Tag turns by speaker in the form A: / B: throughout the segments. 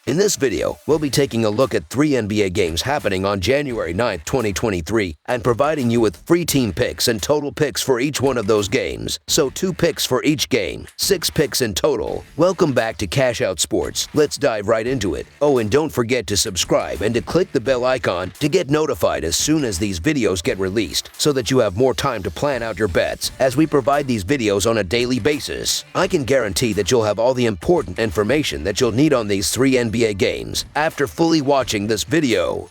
A: In this video, we'll be taking a look at 3 NBA games happening on January 9th, 2023, and providing you with free team picks and total picks for each one of those games. So 2 picks for each game, 6 picks in total. Welcome back to Cash Out Sports. Let's dive right into it. Oh, and don't forget to subscribe and to click the bell icon to get notified as soon as these videos get released, so that you have more time to plan out your bets as we provide these videos on a daily basis. I can guarantee that you'll have all the important information that you'll need on these 3 NBA games after fully watching this video.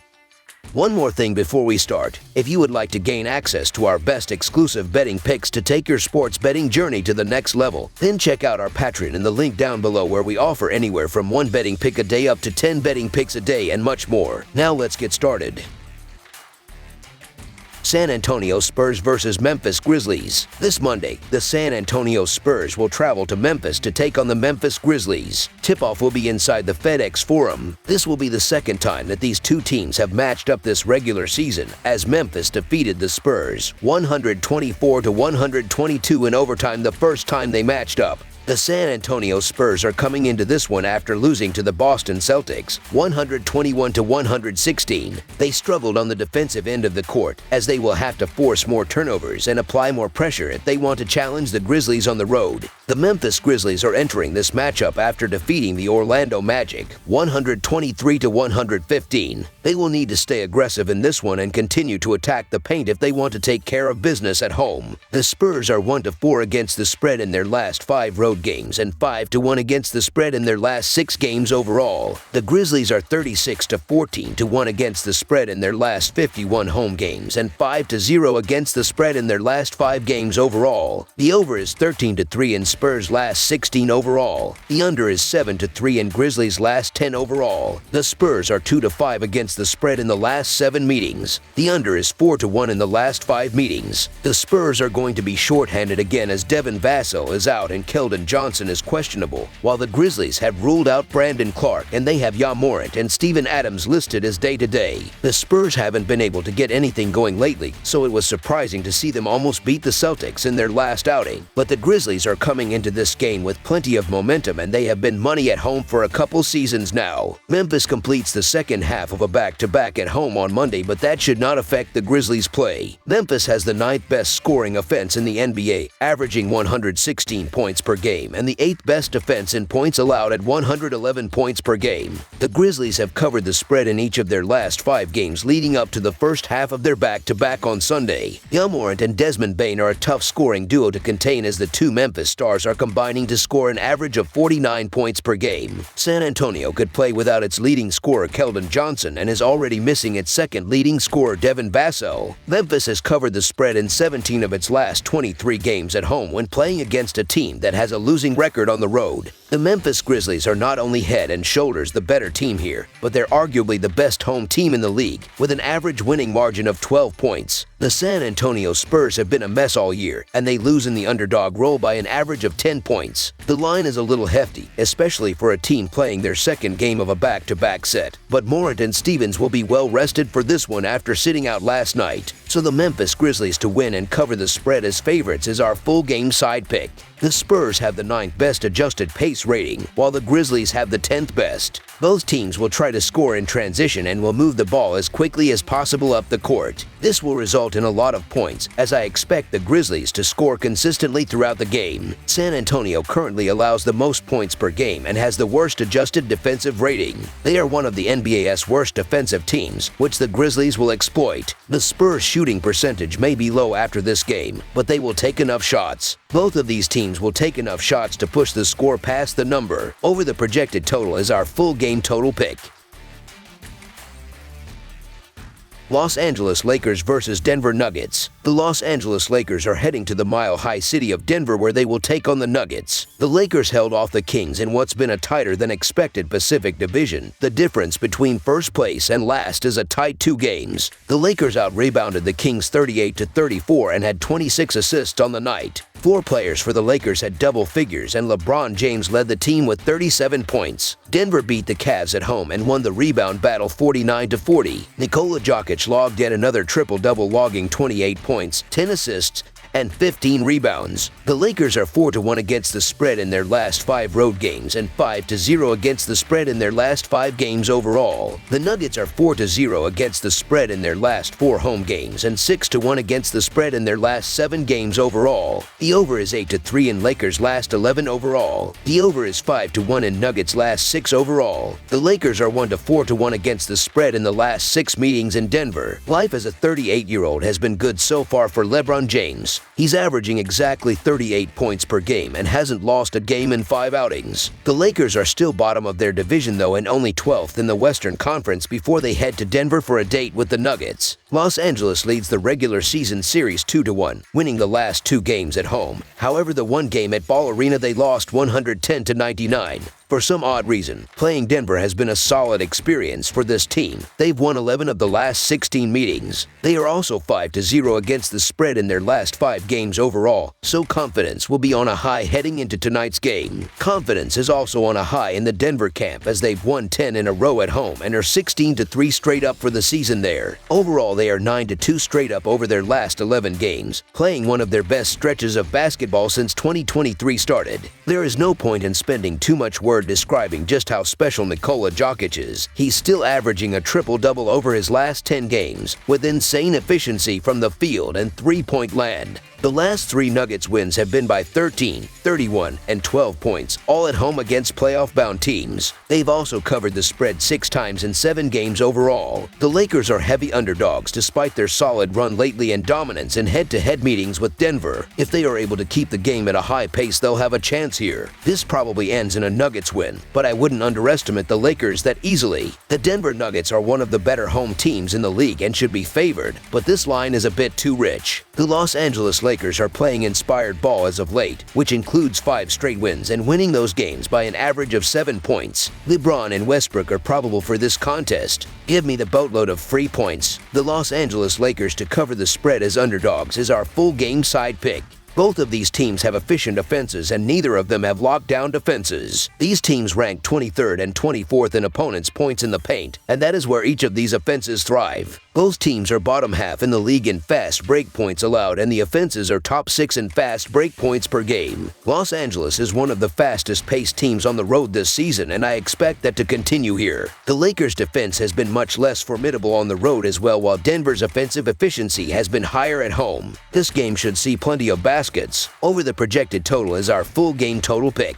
A: One more thing before we start. If you would like to gain access to our best exclusive betting picks to take your sports betting journey to the next level, then check out our Patreon in the link down below, where we offer anywhere from 1 betting pick a day up to 10 betting picks a day and much more. Now let's get started. San Antonio Spurs versus Memphis Grizzlies. This Monday, the San Antonio Spurs will travel to Memphis to take on the Memphis Grizzlies. Tip-off will be inside the FedEx Forum. This will be the second time that these two teams have matched up this regular season, as Memphis defeated the Spurs 124-122 in overtime the first time they matched up. The San Antonio Spurs are coming into this one after losing to the Boston Celtics 121-116. They struggled on the defensive end of the court, as they will have to force more turnovers and apply more pressure if they want to challenge the Grizzlies on the road. The Memphis Grizzlies are entering this matchup after defeating the Orlando Magic 123-115. They will need to stay aggressive in this one and continue to attack the paint if they want to take care of business at home. The Spurs are 1-4 against the spread in their last 5 road games and 5-1 against the spread in their last 6 games overall. The Grizzlies are 36-14-1 against the spread in their last 51 home games and 5-0 against the spread in their last 5 games overall. The over is 13-3 in Spurs' last 16 overall. The under is 7-3 in Grizzlies' last 10 overall. The Spurs are 2-5 against the spread in the last 7 meetings. The under is 4-1 in the last 5 meetings. The Spurs are going to be shorthanded again, as Devin Vassell is out and Keldon Johnson is questionable, while the Grizzlies have ruled out Brandon Clark and they have Ja Morant and Steven Adams listed as day-to-day. The Spurs haven't been able to get anything going lately, so it was surprising to see them almost beat the Celtics in their last outing. But the Grizzlies are coming into this game with plenty of momentum, and they have been money at home for a couple seasons now. Memphis completes the second half of a back-to-back at home on Monday, but that should not affect the Grizzlies' play. Memphis has the 9th best scoring offense in the NBA, averaging 116 points per game, and the 8th best defense in points allowed at 111 points per game. The Grizzlies have covered the spread in each of their last 5 games leading up to the first half of their back-to-back on Sunday. Ja Morant and Desmond Bane are a tough scoring duo to contain, as the 2 Memphis stars are combining to score an average of 49 points per game. San Antonio could play without its leading scorer Keldon Johnson and is already missing its second leading scorer Devin Vassell. Memphis has covered the spread in 17 of its last 23 games at home when playing against a team that has a losing record on the road. The Memphis Grizzlies are not only head and shoulders the better team here, but they're arguably the best home team in the league, with an average winning margin of 12 points. The San Antonio Spurs have been a mess all year, and they lose in the underdog role by an average of 10 points. The line is a little hefty, especially for a team playing their second game of a back-to-back set, but Morant and Stevens will be well rested for this one after sitting out last night. So the Memphis Grizzlies to win and cover the spread as favorites is our full game side pick. The Spurs have the 9th best adjusted pace rating, while the Grizzlies have the 10th best. Both teams will try to score in transition and will move the ball as quickly as possible up the court. This will result in a lot of points, as I expect the Grizzlies to score consistently throughout the game. San Antonio currently allows the most points per game and has the worst adjusted defensive rating. They are one of the NBA's worst defensive teams, which the Grizzlies will exploit. The Spurs' shooting percentage may be low after this game, but they will take enough shots. Both of these teams will take enough shots to push the score past the number. Over the projected total is our full game total pick. Los Angeles Lakers versus Denver Nuggets. The Los Angeles Lakers are heading to the mile-high city of Denver, where they will take on the Nuggets. The Lakers held off the Kings in what's been a tighter-than-expected Pacific Division. The difference between first place and last is a tight 2 games. The Lakers out-rebounded the Kings 38-34 and had 26 assists on the night. 4 players for the Lakers had double figures, and LeBron James led the team with 37 points. Denver beat the Cavs at home and won the rebound battle 49-40. Nikola Jokic logged yet another triple-double, logging 28 points, 10 assists, and 15 rebounds. The Lakers are 4-1 against the spread in their last 5 road games and 5-0 against the spread in their last 5 games overall. The Nuggets are 4-0 against the spread in their last 4 home games and 6-1 against the spread in their last 7 games overall. The over is 8-3 in Lakers' last 11 overall. The over is 5-1 in Nuggets' last 6 overall. The Lakers are 1-4-1 against the spread in the last 6 meetings in Denver. Life as a 38-year-old has been good so far for LeBron James. He's averaging exactly 38 points per game and hasn't lost a game in 5 outings. The Lakers are still bottom of their division though and only 12th in the Western Conference before they head to Denver for a date with the Nuggets. Los Angeles leads the regular season series 2-1, winning the last 2 games at home. However, the one game at Ball Arena they lost 110-99. For some odd reason, playing Denver has been a solid experience for this team. They've won 11 of the last 16 meetings. They are also 5-0 against the spread in their last 5 games overall, so confidence will be on a high heading into tonight's game. Confidence is also on a high in the Denver camp as they've won 10 in a row at home and are 16-3 straight up for the season there. Overall, they are 9-2 straight up over their last 11 games, playing one of their best stretches of basketball since 2023 started. There is no point in spending too much word describing just how special Nikola Jokic is. He's still averaging a triple-double over his last 10 games, with insane efficiency from the field and three-point land. The last 3 Nuggets wins have been by 13, 31, and 12 points, all at home against playoff-bound teams. They've also covered the spread 6 times in 7 games overall. The Lakers are heavy underdogs despite their solid run lately and dominance in head-to-head meetings with Denver. If they are able to keep the game at a high pace, they'll have a chance here. This probably ends in a Nuggets win, but I wouldn't underestimate the Lakers that easily. The Denver Nuggets are one of the better home teams in the league and should be favored, but this line is a bit too rich. The Los Angeles Lakers are playing inspired ball as of late, which includes 5 straight wins and winning those games by an average of 7 points. LeBron and Westbrook are probable for this contest. Give me the boatload of free points. The Los Angeles Lakers to cover the spread as underdogs is our full game side pick. Both of these teams have efficient offenses and neither of them have lockdown defenses. These teams rank 23rd and 24th in opponents' points in the paint, and that is where each of these offenses thrive. Both teams are bottom half in the league in fast break points allowed, and the offenses are top 6 in fast break points per game. Los Angeles is one of the fastest-paced teams on the road this season, and I expect that to continue here. The Lakers' defense has been much less formidable on the road as well, while Denver's offensive efficiency has been higher at home. This game should see plenty of baskets. Over the projected total is our full game total pick.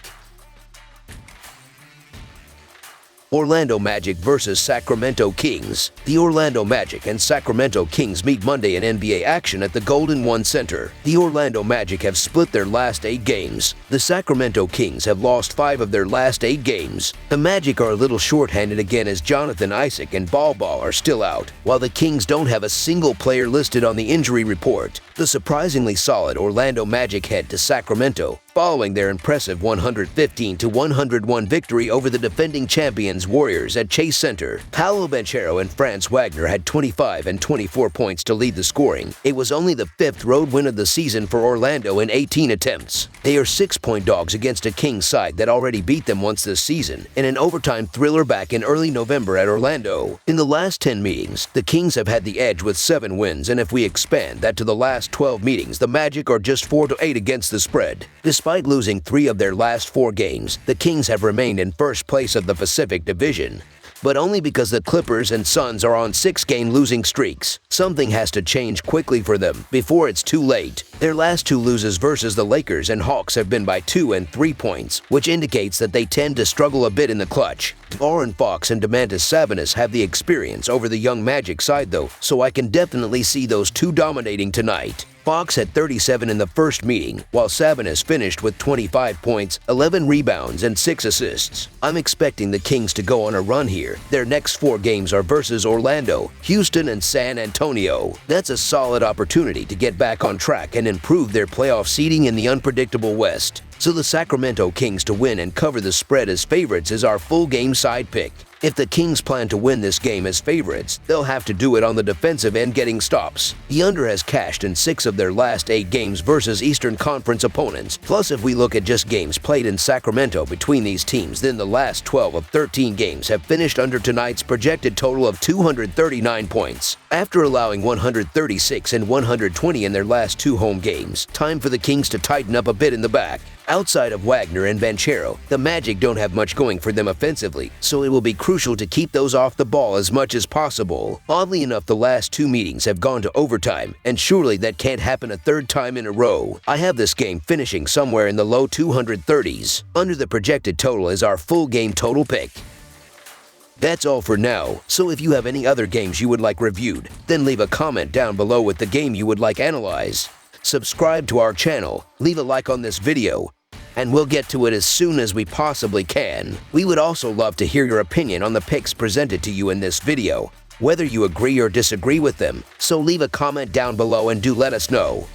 A: Orlando Magic versus Sacramento Kings. The Orlando Magic and Sacramento Kings meet Monday in NBA action at the Golden One Center. The Orlando Magic have split their last 8 games. The Sacramento Kings have lost 5 of their last 8 games. The Magic are a little shorthanded again as Jonathan Isaac and Ball Ball are still out, while the Kings don't have a single player listed on the injury report. The surprisingly solid Orlando Magic head to Sacramento following their impressive 115-101 victory over the defending champions Warriors at Chase Center. Paolo Banchero and Franz Wagner had 25 and 24 points to lead the scoring. It was only the 5th road win of the season for Orlando in 18 attempts. They are 6-point dogs against a Kings side that already beat them once this season in an overtime thriller back in early November at Orlando. In the last 10 meetings, the Kings have had the edge with 7 wins, and if we expand that to the last 12 meetings, the Magic are just 4-8 against the spread. Despite losing 3 of their last 4 games, the Kings have remained in first place of the Pacific Division, but only because the Clippers and Suns are on 6-game losing streaks. Something has to change quickly for them before it's too late. Their last 2 losses versus the Lakers and Hawks have been by 2 and 3 points, which indicates that they tend to struggle a bit in the clutch. De'Aaron Fox and Domantas Sabonis have the experience over the young Magic side though, so I can definitely see those 2 dominating tonight. Fox had 37 in the first meeting, while Sabonis finished with 25 points, 11 rebounds, and 6 assists. I'm expecting the Kings to go on a run here. Their next 4 games are versus Orlando, Houston, and San Antonio. That's a solid opportunity to get back on track and improve their playoff seeding in the unpredictable West. So the Sacramento Kings to win and cover the spread as favorites is our full game side pick. If the Kings plan to win this game as favorites, they'll have to do it on the defensive end getting stops. The under has cashed in 6 of their last 8 games versus Eastern Conference opponents. Plus, if we look at just games played in Sacramento between these teams, then the last 12 of 13 games have finished under tonight's projected total of 239 points. After allowing 136 and 120 in their last 2 home games, time for the Kings to tighten up a bit in the back. Outside of Wagner and Banchero, the Magic don't have much going for them offensively, so it will be crucial to keep those off the ball as much as possible. Oddly enough, the last 2 meetings have gone to overtime, and surely that can't happen a 3rd time in a row. I have this game finishing somewhere in the low 230s. Under the projected total is our full game total pick. That's all for now, so if you have any other games you would like reviewed, then leave a comment down below with the game you would like analyzed. Subscribe to our channel, leave a like on this video, and we'll get to it as soon as we possibly can. We would also love to hear your opinion on the picks presented to you in this video, whether you agree or disagree with them, so leave a comment down below and do let us know.